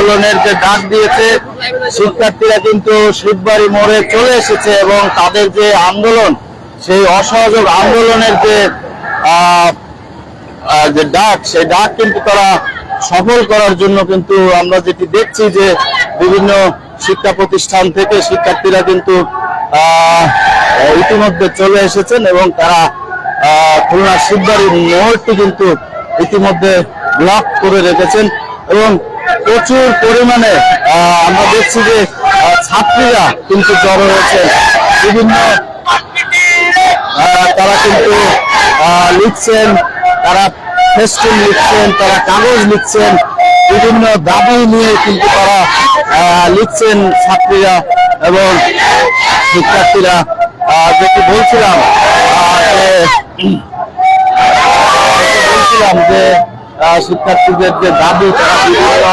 আন্দোলনের যে ডাক দিয়েছে, শিক্ষার্থীরা কিন্তু শিববাড়ি মোড়ে চলে এসেছে এবং তাদের যে আন্দোলন, সেই অসহযোগ আন্দোলনের যে ডাক, সেই ডাক কিন্তু তারা সফল করার জন্য কিন্তু আমরা যেটি দেখছি যে বিভিন্ন শিক্ষা প্রতিষ্ঠান থেকে শিক্ষার্থীরা কিন্তু ইতিমধ্যে চলে এসেছেন এবং তারা খুলনা শিববাড়ির মোড়টি কিন্তু ইতিমধ্যে ব্লক করে রেখেছেন এবং প্রচুর পরিমাণে আমরা দেখছি যে ছাত্রীরা কিন্তু জড়ো হয়েছে। বিভিন্ন তারা কিন্তু লিখছেন, তারা ফেস্টুন লিখছেন, তারা কাগজ লিখছেন, বিভিন্ন দাবি নিয়ে কিন্তু তারা লিখছেন ছাত্রীরা এবং শিক্ষার্থীরা। যেটি বলছিলাম যে শিক্ষার্থীদের যে দাবি, তারা বিভিন্ন